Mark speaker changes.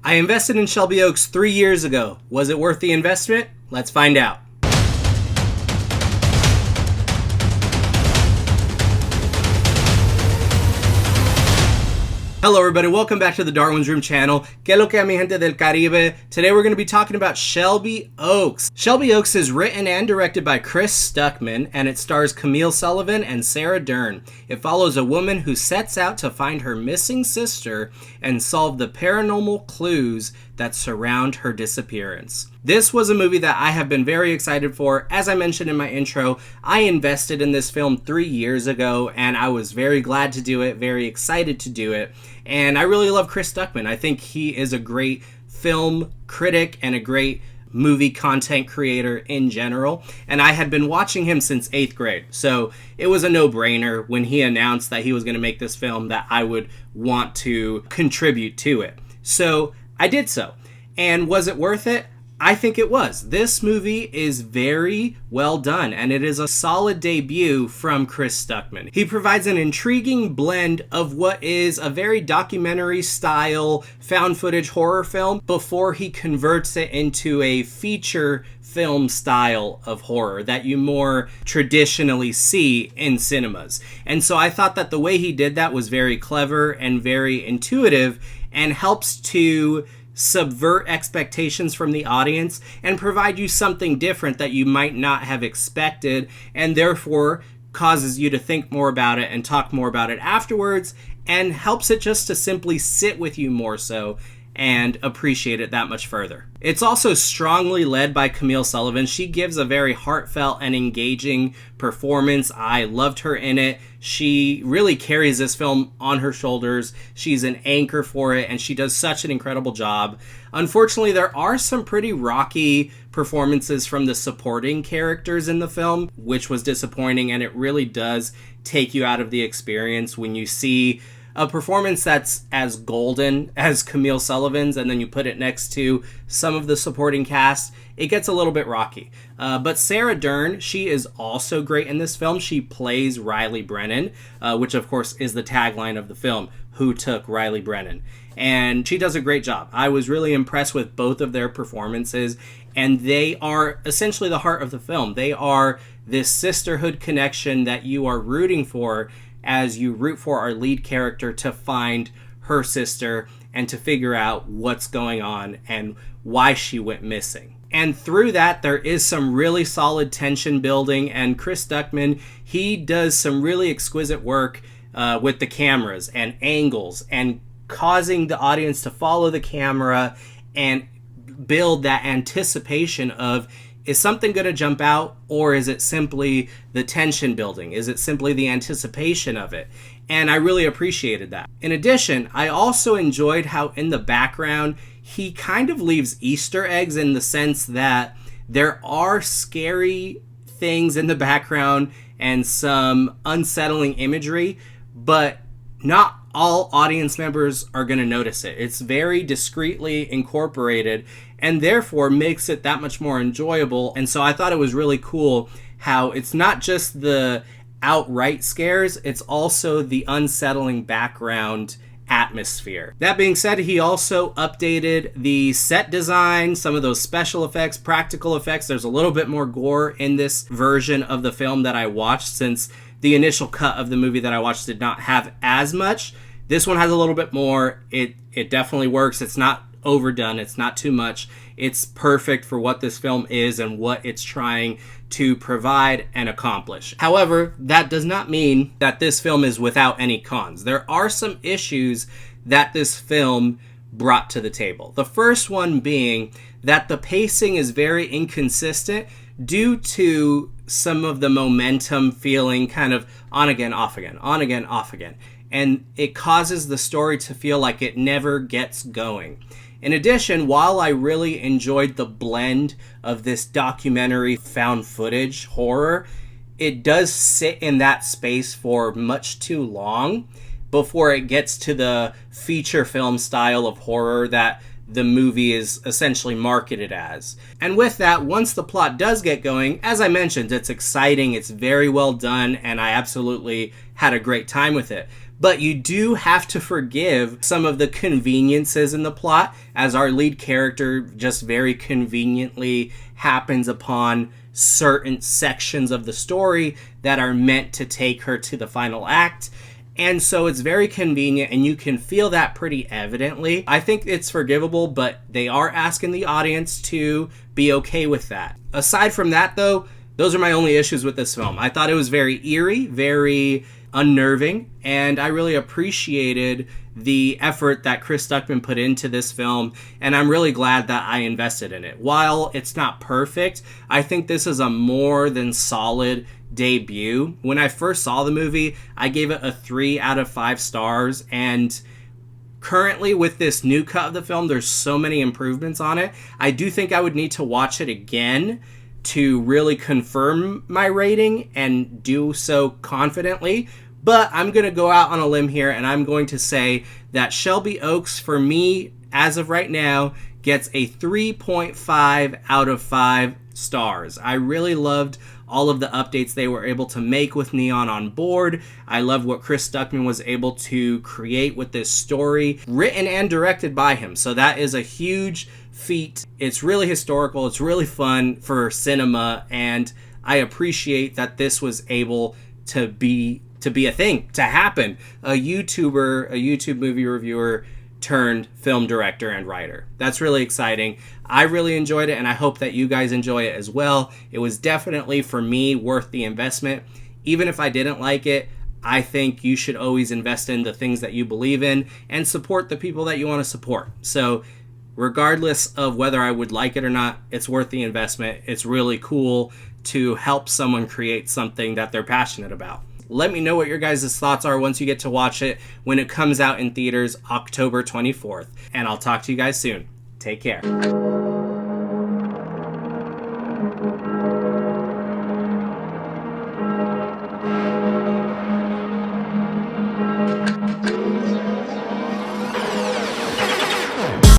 Speaker 1: I invested in Shelby Oaks 3 years ago. Was it worth the investment? Let's find out. Hello everybody, welcome back to the Darwin's Room channel. Que lo que mi gente del Caribe. Today we're going to be talking about Shelby Oaks. Shelby Oaks is written and directed by Chris Stuckmann, and it stars Camille Sullivan and Sarah Dern. It follows a woman who sets out to find her missing sister and solve the paranormal clues that surround her disappearance. This was a movie that I have been very excited for. As I mentioned in my intro, I invested in this film 3 years ago, and I was very glad to do it, very excited to do it. And I really love Chris Stuckmann. I think he is a great film critic and a great movie content creator in general. And I had been watching him since 8th grade. So it was a no-brainer when he announced that he was going to make this film that I would want to contribute to it. So I did so. And was it worth it? I think it was. This movie is very well done, and it is a solid debut from Chris Stuckmann. He provides an intriguing blend of what is a very documentary-style found footage horror film before he converts it into a feature film style of horror that you more traditionally see in cinemas. And so I thought that the way he did that was very clever and very intuitive and helps to subvert expectations from the audience and provide you something different that you might not have expected, and therefore causes you to think more about it and talk more about it afterwards, and helps it just to simply sit with you more so and appreciate it that much further. It's also strongly led by Camille Sullivan. She gives a very heartfelt and engaging performance. I loved her in it. She really carries this film on her shoulders. She's an anchor for it, and she does such an incredible job. Unfortunately, there are some pretty rocky performances from the supporting characters in the film, which was disappointing, and it really does take you out of the experience when you see a performance that's as golden as Camille Sullivan's, and then you put it next to some of the supporting cast, it gets a little bit rocky. But Sarah Dern, she is also great in this film. She plays Riley Brennan, which of course is the tagline of the film, Who Took Riley Brennan? And she does a great job. I was really impressed with both of their performances, and they are essentially the heart of the film. They are this sisterhood connection that you are rooting for as you root for our lead character to find her sister and to figure out what's going on and why she went missing. And through that, there is some really solid tension building, and Chris Stuckmann, he does some really exquisite work with the cameras and angles and causing the audience to follow the camera and build that anticipation of, is something going to jump out, or is it simply the tension building? Is it simply the anticipation of it? And I really appreciated that. In addition, I also enjoyed how in the background, he kind of leaves Easter eggs in the sense that there are scary things in the background and some unsettling imagery, but not all audience members are going to notice it. It's very discreetly incorporated and therefore makes it that much more enjoyable. And so I thought it was really cool how it's not just the outright scares, it's also the unsettling background atmosphere. That being said, he also updated the set design, some of those special effects, practical effects. There's a little bit more gore in this version of the film that I watched, since the initial cut of the movie that I watched did not have as much. This one has a little bit more. It definitely works. It's not overdone. It's not too much. It's perfect for what this film is and what it's trying to provide and accomplish. However, that does not mean that this film is without any cons. There are some issues that this film brought to the table. The first one being that the pacing is very inconsistent due to some of the momentum feeling kind of on again, off again, on again, off again. And it causes the story to feel like it never gets going. In addition, while I really enjoyed the blend of this documentary found footage horror, it does sit in that space for much too long before it gets to the feature film style of horror that the movie is essentially marketed as. And with that, once the plot does get going, as I mentioned, it's exciting, it's very well done, and I absolutely had a great time with it. But you do have to forgive some of the conveniences in the plot, as our lead character just very conveniently happens upon certain sections of the story that are meant to take her to the final act. And so it's very convenient, and you can feel that pretty evidently. I think it's forgivable, but they are asking the audience to be okay with that. Aside from that, though, those are my only issues with this film. I thought it was very eerie, very unnerving, and I really appreciated the effort that Chris Stuckmann put into this film, and I'm really glad that I invested in it. While it's not perfect, I think this is a more than solid debut. When I first saw the movie, I gave it a 3 out of 5 stars, and currently with this new cut of the film, there's so many improvements on it. I do think I would need to watch it again to really confirm my rating and do so confidently. But I'm going to go out on a limb here, and I'm going to say that Shelby Oaks, for me, as of right now, gets a 3.5 out of 5 stars. I really loved all of the updates they were able to make with Neon on board. I love what Chris Stuckmann was able to create with this story, written and directed by him. So that is a huge feat. It's really historical. It's really fun for cinema, and I appreciate that this was able to be a thing, to happen. A YouTube movie reviewer turned film director and writer. That's really exciting. I really enjoyed it, and I hope that you guys enjoy it as well. It was definitely, for me, worth the investment. Even if I didn't like it, I think you should always invest in the things that you believe in and support the people that you want to support. So regardless of whether I would like it or not, it's worth the investment. It's really cool to help someone create something that they're passionate about. Let me know what your guys' thoughts are once you get to watch it when it comes out in theaters October 24th. And I'll talk to you guys soon. Take care.